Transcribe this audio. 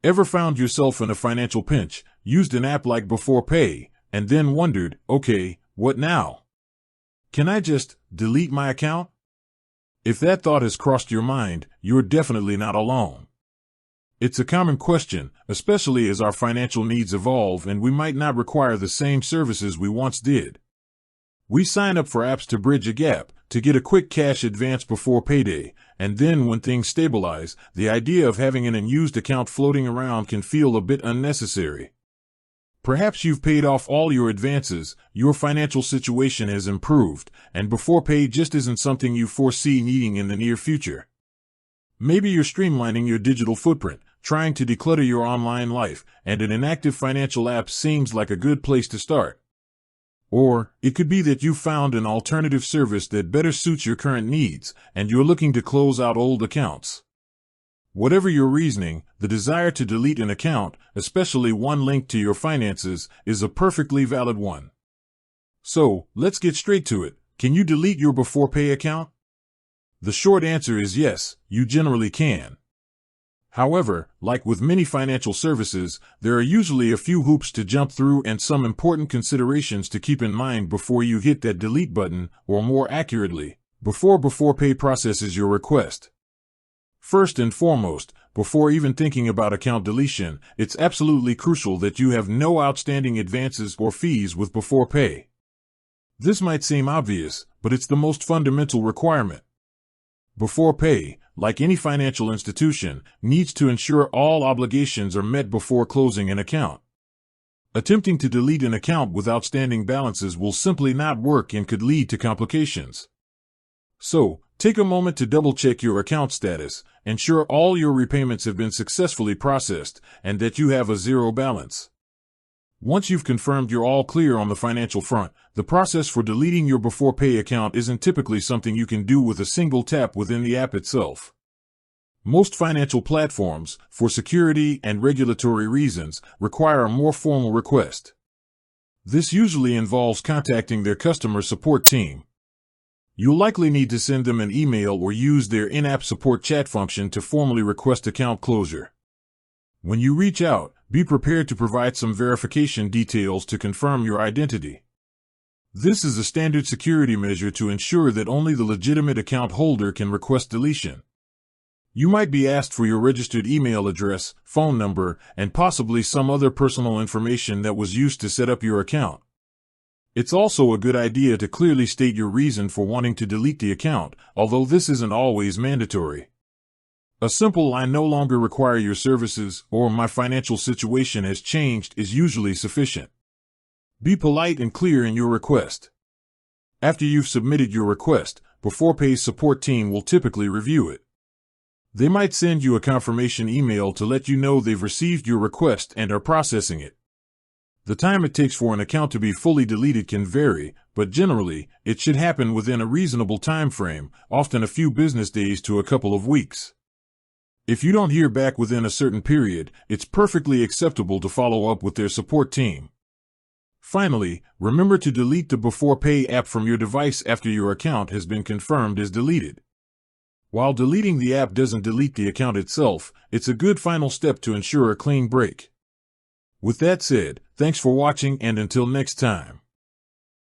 Ever found yourself in a financial pinch, used an app like Beforepay, and then wondered, okay, what now? Can I just delete my account? If that thought has crossed your mind, you're definitely not alone. It's a common question, especially as our financial needs evolve and we might not require the same services we once did. We sign up for apps to bridge a gap, to get a quick cash advance before payday, and then when things stabilize, the idea of having an unused account floating around can feel a bit unnecessary. Perhaps you've paid off all your advances, your financial situation has improved, and Beforepay just isn't something you foresee needing in the near future. Maybe you're streamlining your digital footprint, trying to declutter your online life, and an inactive financial app seems like a good place to start. Or, it could be that you found an alternative service that better suits your current needs, and you're looking to close out old accounts. Whatever your reasoning, the desire to delete an account, especially one linked to your finances, is a perfectly valid one. So, let's get straight to it. Can you delete your Beforepay account? The short answer is yes, you generally can. However, like with many financial services, there are usually a few hoops to jump through and some important considerations to keep in mind before you hit that delete button, or more accurately, before Beforepay processes your request. First and foremost, before even thinking about account deletion, it's absolutely crucial that you have no outstanding advances or fees with Beforepay. This might seem obvious, but it's the most fundamental requirement. Beforepay, like any financial institution, needs to ensure all obligations are met before closing an account. Attempting to delete an account with outstanding balances will simply not work and could lead to complications. So, take a moment to double-check your account status, ensure all your repayments have been successfully processed, and that you have a zero balance. Once you've confirmed you're all clear on the financial front, the process for deleting your Beforepay account isn't typically something you can do with a single tap within the app itself. Most financial platforms, for security and regulatory reasons, require a more formal request. This usually involves contacting their customer support team. You'll likely need to send them an email or use their in-app support chat function to formally request account closure. When you reach out, be prepared to provide some verification details to confirm your identity. This is a standard security measure to ensure that only the legitimate account holder can request deletion. You might be asked for your registered email address, phone number, and possibly some other personal information that was used to set up your account. It's also a good idea to clearly state your reason for wanting to delete the account, although this isn't always mandatory. A simple "I no longer require your services" or "my financial situation has changed" is usually sufficient. Be polite and clear in your request. After you've submitted your request, Beforepay's support team will typically review it. They might send you a confirmation email to let you know they've received your request and are processing it. The time it takes for an account to be fully deleted can vary, but generally, it should happen within a reasonable time frame, often a few business days to a couple of weeks. If you don't hear back within a certain period, it's perfectly acceptable to follow up with their support team. Finally, remember to delete the Beforepay app from your device after your account has been confirmed as deleted. While deleting the app doesn't delete the account itself, it's a good final step to ensure a clean break. With that said, thanks for watching, and until next time.